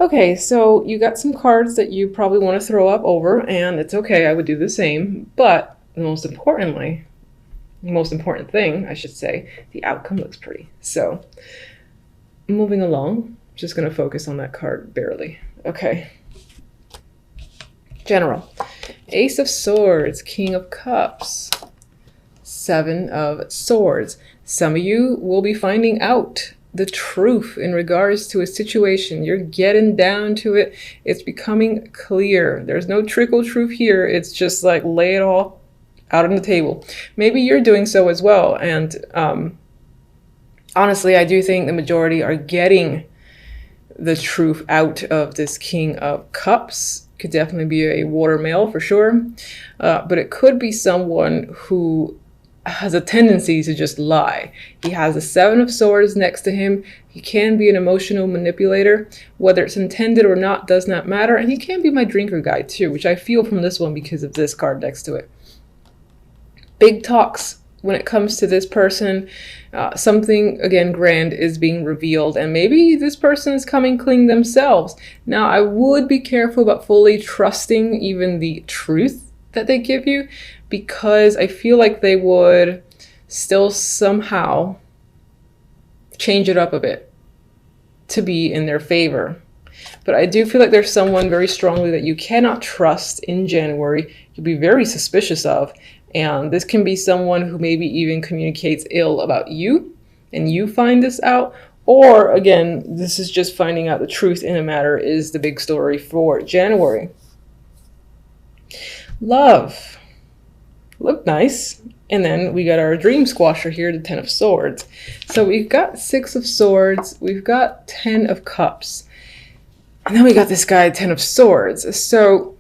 Okay, so you got some cards that you probably want to throw up over, and it's okay, I would do the same. But most importantly, the most important thing, I should say, the outcome looks pretty. So moving along, just going to focus on that card barely. Okay. General. Ace of Swords, King of Cups, Seven of Swords. Some of you will be finding out the truth in regards to a situation. You're getting down to it. It's becoming clear. There's no trickle truth here. It's just like lay it all out on the table. Maybe you're doing so as well. And honestly, I do think the majority are getting the truth out of this King of Cups. Could definitely be a water male for sure. But it could be someone who has a tendency to just lie. He has the Seven of Swords next to him. He can be an emotional manipulator. Whether it's intended or not does not matter. And he can be my drinker guy too, which I feel from this one because of this card next to it. Big talks when it comes to this person. Something, again, grand is being revealed, and maybe this person is coming clean themselves. Now, I would be careful about fully trusting even the truth that they give you, because I feel like they would still somehow change it up a bit to be in their favor. But I do feel like there's someone very strongly that you cannot trust in January. You'll be very suspicious of. And this can be someone who maybe even communicates ill about you, and you find this out. Or again, this is just finding out the truth in a matter is the big story for January. Love. Look nice. And then we got our dream squasher here, the Ten of Swords. So we've got Six of Swords. We've got 10 of Cups. And then we got this guy, 10 of Swords. So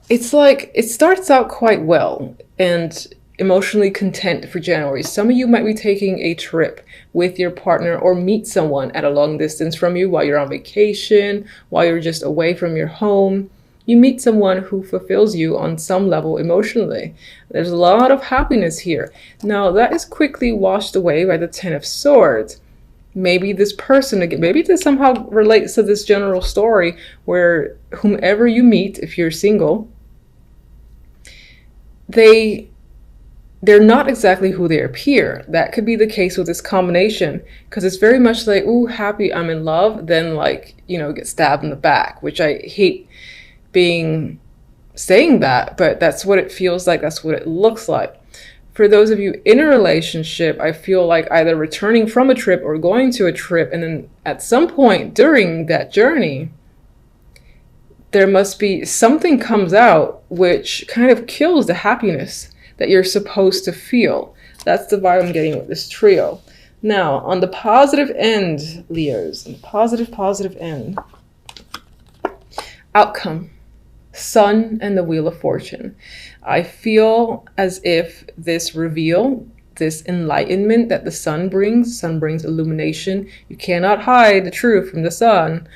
it's like, it starts out quite well and emotionally content for January. Some of you might be taking a trip with your partner or meet someone at a long distance from you while you're on vacation, while you're just away from your home. You meet someone who fulfills you on some level emotionally. There's a lot of happiness here. Now, that is quickly washed away by the 10 of Swords. Maybe this person, again, maybe this somehow relates to this general story where whomever you meet, if you're single, they're not exactly who they appear. That could be the case with this combination, because it's very much like, ooh, happy, I'm in love, then like, you know, get stabbed in the back, which I hate saying that, but that's what it feels like. That's what it looks like. For those of you in a relationship, I feel like either returning from a trip or going to a trip, and then at some point during that journey, there must be something comes out which kind of kills the happiness that you're supposed to feel. That's the vibe I'm getting with this trio. Now, on the positive end, Leos, on the positive end, outcome, Sun and the Wheel of Fortune. I feel as if this reveal, this enlightenment that the sun brings illumination. You cannot hide the truth from the sun.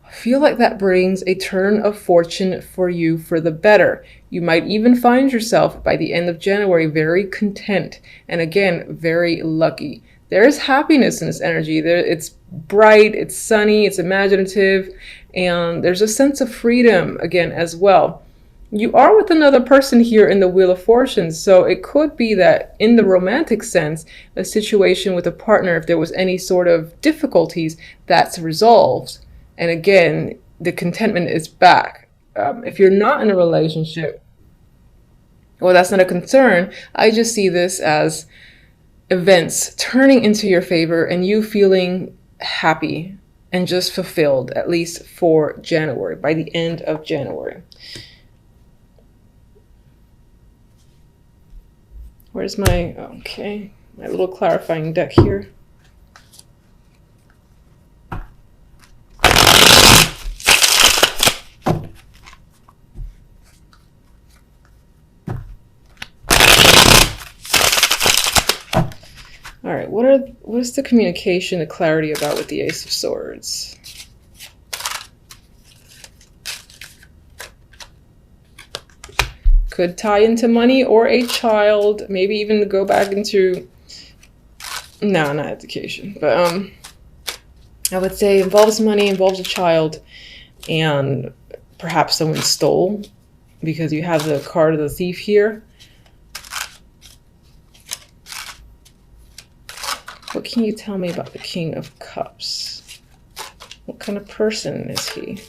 I feel like that brings a turn of fortune for you for the better. You might even find yourself by the end of January very content and again, very lucky. There is happiness in this energy. It's bright, it's sunny, it's imaginative, and there's a sense of freedom again as well. You are with another person here in the Wheel of Fortune, so it could be that in the romantic sense, a situation with a partner, if there was any sort of difficulties, that's resolved. And again, the contentment is back. If you're not in a relationship, well, that's not a concern. I just see this as events turning into your favor and you feeling happy and just fulfilled, at least for January, by the end of January. Where's my, okay, my little clarifying deck here. All right, what is the communication, the clarity about with the Ace of Swords? Could tie into money or a child, maybe even go back into, no, not education, but I would say involves money, involves a child, and perhaps someone stole, because you have the card of the thief here. What can you tell me about the King of Cups? What kind of person is he?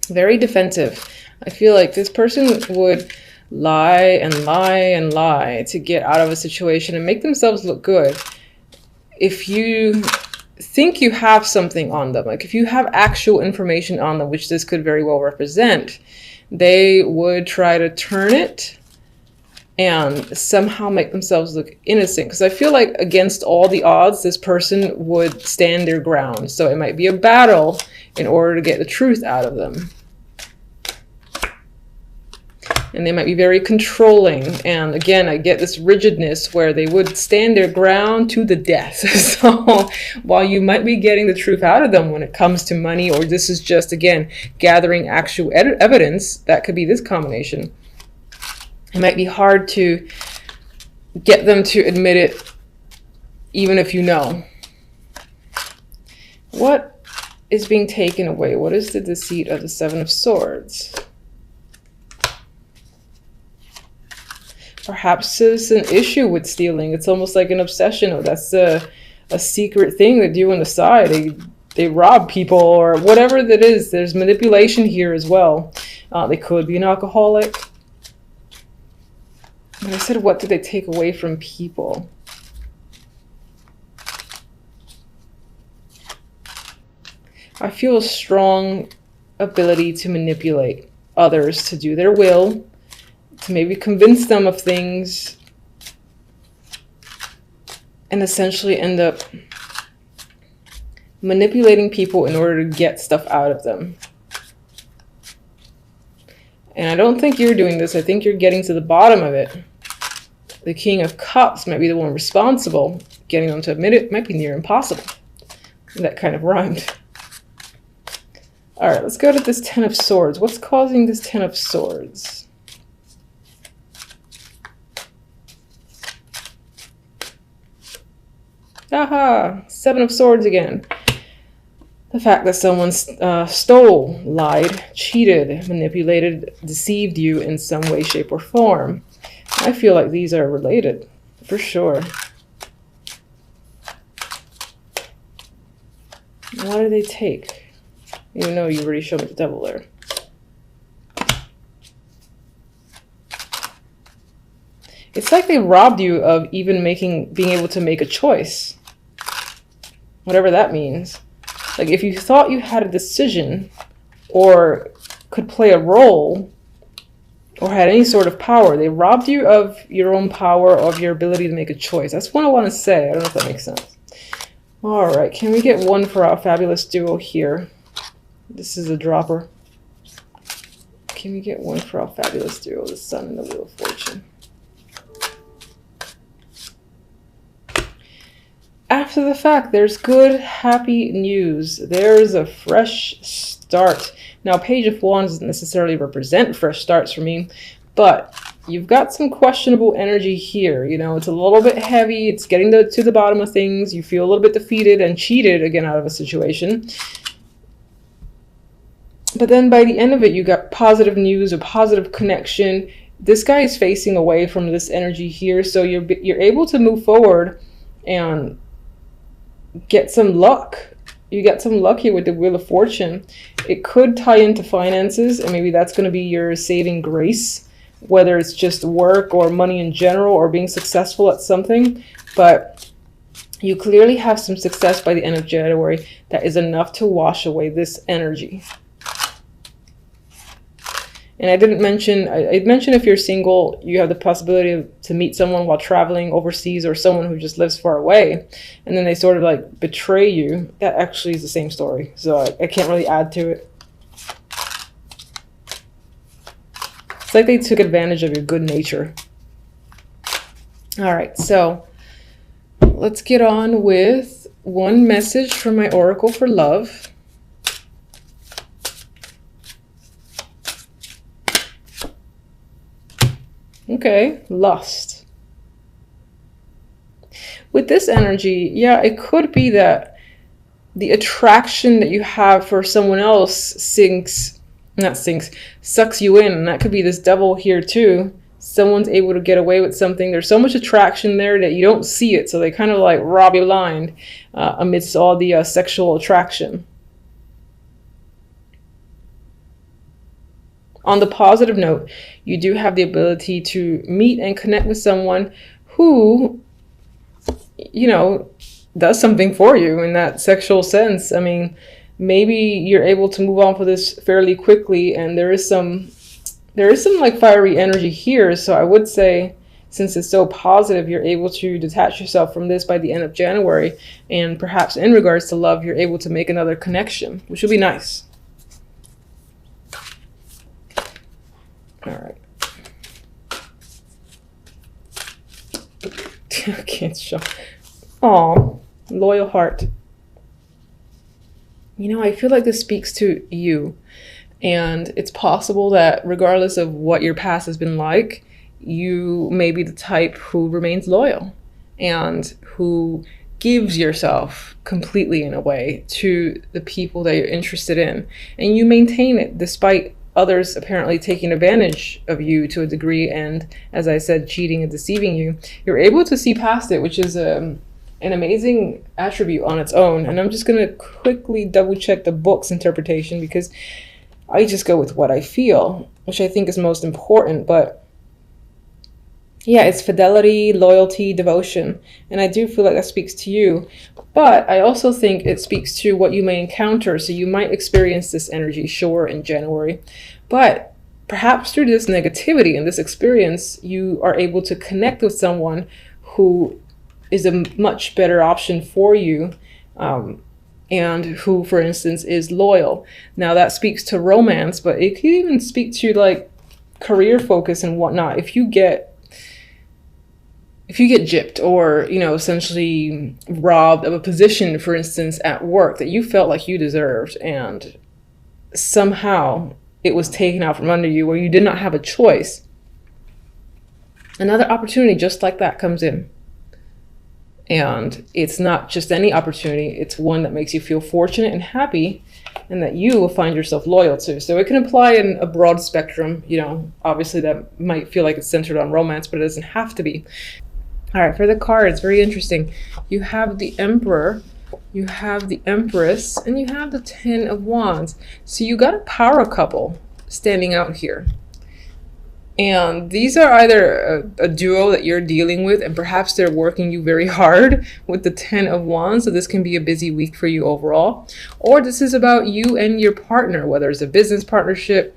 Very defensive. I feel like this person would lie and lie and lie to get out of a situation and make themselves look good. If you think you have something on them, like if you have actual information on them, which this could very well represent, they would try to turn it and somehow make themselves look innocent. Because I feel like against all the odds, this person would stand their ground. So it might be a battle in order to get the truth out of them. And they might be very controlling. And again, I get this rigidness where they would stand their ground to the death. So while you might be getting the truth out of them when it comes to money, or this is just, again, gathering actual evidence, that could be this combination. It might be hard to get them to admit it, even if you know. What is being taken away? What is the deceit of the Seven of Swords? Perhaps there's an issue with stealing. It's almost like an obsession. Or that's a secret thing they do on the side. They rob people or whatever that is. There's manipulation here as well. They could be an alcoholic. But I said, what do they take away from people? I feel a strong ability to manipulate others to do their will, to maybe convince them of things, and essentially end up manipulating people in order to get stuff out of them. And I don't think you're doing this. I think you're getting to the bottom of it. The King of Cups might be the one responsible. Getting them to admit it might be near impossible. That kind of rhymed. All right, let's go to this Ten of Swords. What's causing this Ten of Swords? Aha! Seven of Swords again. The fact that someone stole, lied, cheated, manipulated, deceived you in some way, shape, or form. I feel like these are related, for sure. What do they take? Even though you already showed me the devil there. It's like they robbed you of even being able to make a choice. Whatever that means. Like if you thought you had a decision or could play a role or had any sort of power, they robbed you of your own power, of your ability to make a choice. That's what I want to say. I don't know if that makes sense. All right, can we get one for our fabulous duo here? This is a dropper. Can we get one for our fabulous duo, the Sun and the Wheel of Fortune? After the fact, there's good, happy news. There's a fresh start. Now, Page of Wands doesn't necessarily represent fresh starts for me, but you've got some questionable energy here. You know, it's a little bit heavy. It's getting to the bottom of things. You feel a little bit defeated and cheated again out of a situation. But then by the end of it, you got positive news, a positive connection. This guy is facing away from this energy here, so you're able to move forward and get some luck. You got some luck here with the Wheel of Fortune. It could tie into finances, and maybe that's going to be your saving grace, whether it's just work or money in general or being successful at something. But you clearly have some success by the end of January that is enough to wash away this energy. And I didn't mention, I mentioned if you're single, you have the possibility to meet someone while traveling overseas or someone who just lives far away. And then they sort of like betray you. That actually is the same story. So I can't really add to it. It's like they took advantage of your good nature. All right, so let's get on with one message from my Oracle for love. Okay, lust. with this energy, yeah, it could be that the attraction that you have for someone else sucks you in. And that could be this devil here too. Someone's able to get away with something. There's so much attraction there that you don't see it. So they kind of like rob you blind amidst all the sexual attraction. On the positive note, you do have the ability to meet and connect with someone who, you know, does something for you in that sexual sense. I mean, maybe you're able to move on for this fairly quickly, and there is some like fiery energy here. So I would say, since it's so positive, you're able to detach yourself from this by the end of January, and perhaps in regards to love, you're able to make another connection, which would be nice. All right. I can't show. Aw, loyal heart. You know, I feel like this speaks to you. And it's possible that regardless of what your past has been like, you may be the type who remains loyal and who gives yourself completely, in a way, to the people that you're interested in. And you maintain it despite others apparently taking advantage of you to a degree, and, as I said, cheating and deceiving you. You're able to see past it, which is an amazing attribute on its own. And I'm just going to quickly double check the book's interpretation, because I just go with what I feel, which I think is most important. But yeah, it's fidelity, loyalty, devotion. And I do feel like that speaks to you. But I also think it speaks to what you may encounter. So you might experience this energy, sure, in January. But perhaps through this negativity and this experience, you are able to connect with someone who is a much better option for you, and who, for instance, is loyal. Now that speaks to romance, but it can even speak to like career focus and whatnot. If you get gypped, or, you know, essentially robbed of a position, for instance, at work that you felt like you deserved, and somehow it was taken out from under you, where you did not have a choice, another opportunity just like that comes in. And it's not just any opportunity, it's one that makes you feel fortunate and happy, and that you will find yourself loyal to. So it can apply in a broad spectrum. You know, obviously that might feel like it's centered on romance, but it doesn't have to be. All right, for the cards, very interesting. You have the Emperor, you have the Empress, and you have the Ten of Wands. So you got a power couple standing out here. And these are either a duo that you're dealing with, and perhaps they're working you very hard with the Ten of Wands. So this can be a busy week for you overall. Or this is about you and your partner, whether it's a business partnership.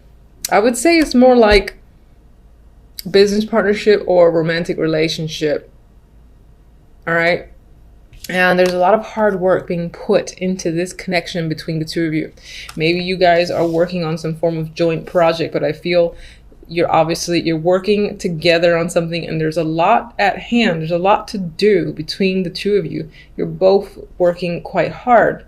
I would say it's more like business partnership or romantic relationship. All right. And there's a lot of hard work being put into this connection between the two of you. Maybe you guys are working on some form of joint project, but I feel you're working together on something, and there's a lot at hand. There's a lot to do between the two of you. You're both working quite hard.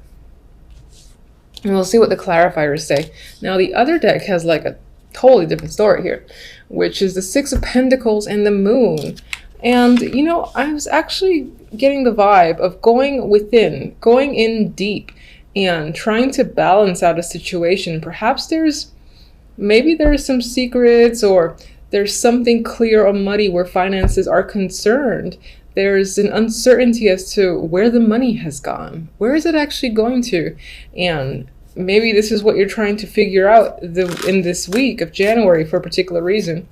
And we'll see what the clarifiers say. Now, the other deck has like a totally different story here, which is the Six of Pentacles and the Moon. And, you know, I was actually getting the vibe of going within, going in deep, and trying to balance out a situation. Perhaps maybe there's some secrets, or there's something clear or muddy where finances are concerned. There's an uncertainty as to where the money has gone. Where is it actually going to? And maybe this is what you're trying to figure out in this week of January for a particular reason.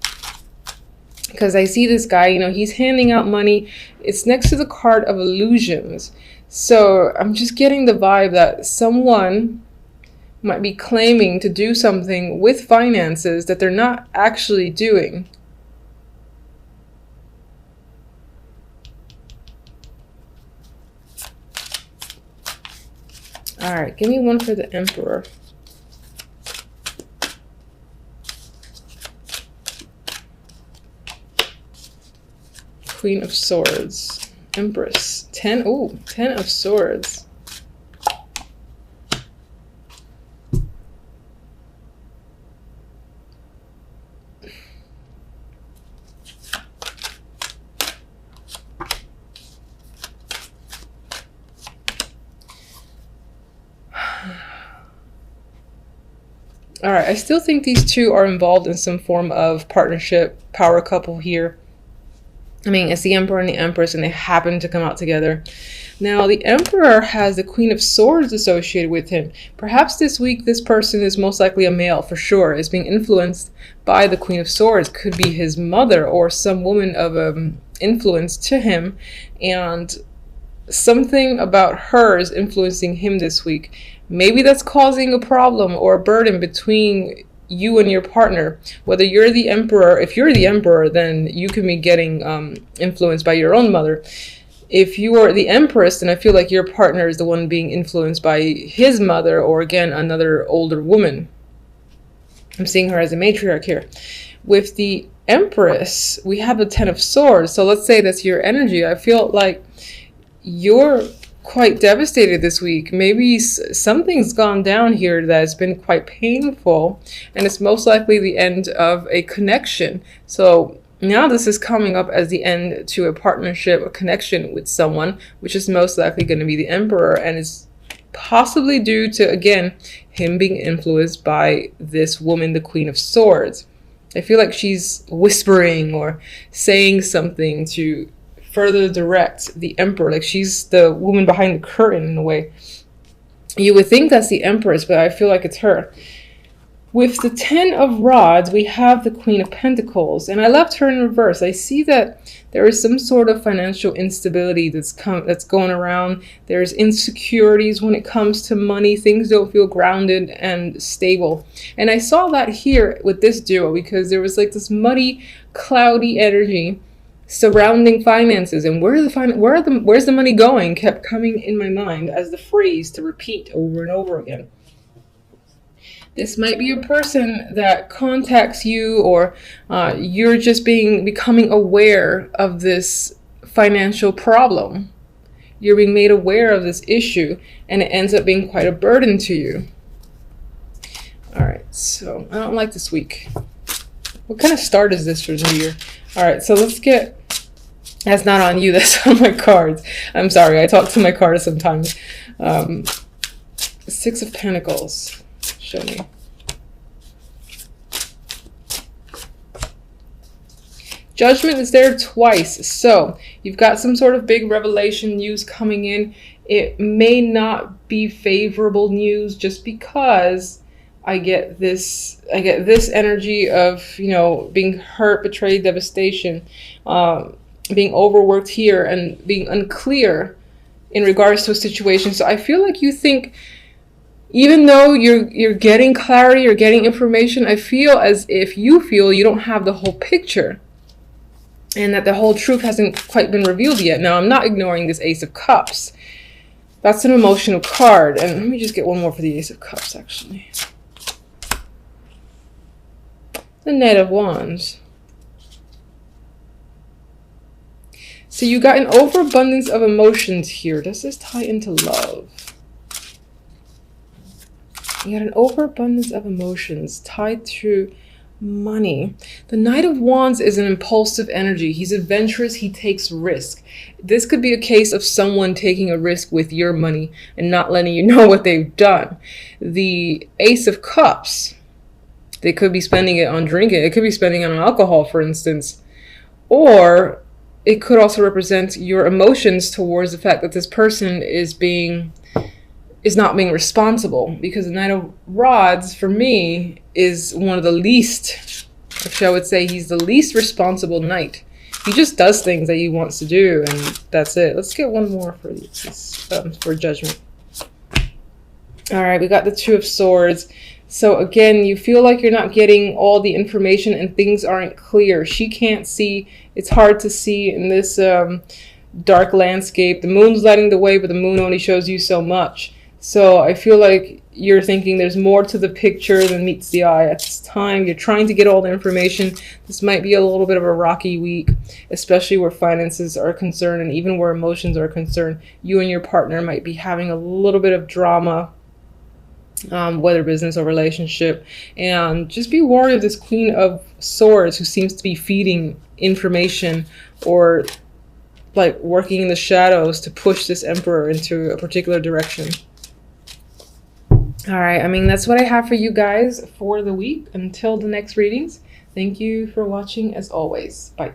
Because I see this guy, you know, he's handing out money. It's next to the card of illusions. So I'm just getting the vibe that someone might be claiming to do something with finances that they're not actually doing. All right, give me one for the Emperor. Queen of Swords, Empress, 10 of Swords. All right, I still think these two are involved in some form of partnership, power couple here. I mean, it's the Emperor and the Empress, and they happen to come out together. Now, the Emperor has the Queen of Swords associated with him. Perhaps this week, this person is most likely a male, for sure, is being influenced by the Queen of Swords. Could be his mother or some woman of influence to him, and something about her is influencing him this week. Maybe that's causing a problem or a burden between you and your partner. Whether you're the Emperor, if you're the Emperor, then you can be getting influenced by your own mother. If you are the Empress, then I feel like your partner is the one being influenced by his mother, or again, another older woman. I'm seeing her as a matriarch here. With the Empress, we have the Ten of Swords. So let's say that's your energy. I feel like you're quite devastated this week. Maybe something's gone down here that's been quite painful, and it's most likely the end of a connection. So now this is coming up as the end to a partnership, a connection with someone, which is most likely going to be the Emperor, and is possibly due to, again, him being influenced by this woman, the Queen of Swords. I feel like she's whispering or saying something to further direct the Emperor, like she's the woman behind the curtain in a way. You would think that's the Empress, but I feel like it's her. With the Ten of Rods, we have the Queen of Pentacles, and I left her in reverse. I see that there is some sort of financial instability that's going around. There's insecurities when it comes to money. Things don't feel grounded and stable. And I saw that here with this duo, because there was like this muddy, cloudy energy surrounding finances, and where's the money going kept coming in my mind as the phrase to repeat over and over again. This might be a person that contacts you, or you're just becoming aware of this financial problem. You're being made aware of this issue, and it ends up being quite a burden to you. All right, so I don't like this week. What kind of start is this for the new year? All right, so let's get... That's not on you, that's on my cards. I'm sorry, I talk to my cards sometimes. Six of Pentacles. Show me. Judgment is there twice. So you've got some sort of big revelation news coming in. It may not be favorable news, just because I get this energy of, being hurt, betrayed, devastation, being overworked here, and being unclear in regards to a situation. So I feel like you think, even though you're getting clarity, you're getting information, I feel as if you feel you don't have the whole picture, and that the whole truth hasn't quite been revealed yet. Now, I'm not ignoring this Ace of Cups. That's an emotional card. And let me just get one more for the Ace of Cups, actually. The Knight of Wands. So you got an overabundance of emotions here. Does this tie into love? You got an overabundance of emotions tied to money. The Knight of Wands is an impulsive energy. He's adventurous. He takes risk. This could be a case of someone taking a risk with your money and not letting you know what they've done. The Ace of Cups, they could be spending it on drinking. It could be spending it on alcohol, for instance. Or it could also represent your emotions towards the fact that this person is not being responsible, because the Knight of Rods, for me, is one of the least, actually I would say he's the least responsible knight. He just does things that he wants to do, and that's it. Let's get one more for for Judgment. All right, we got the Two of Swords. So again, you feel like you're not getting all the information and things aren't clear. She can't see. It's hard to see in this dark landscape. The moon's lighting the way, but the moon only shows you so much. So I feel like you're thinking there's more to the picture than meets the eye at this time. You're trying to get all the information. This might be a little bit of a rocky week, especially where finances are concerned, and even where emotions are concerned. You and your partner might be having a little bit of drama, whether business or relationship. And just be wary of this Queen of Swords, who seems to be feeding information or like working in the shadows to push this Emperor into a particular direction. All right. I mean, that's what I have for you guys for the week. Until the next readings, thank you for watching as always. Bye.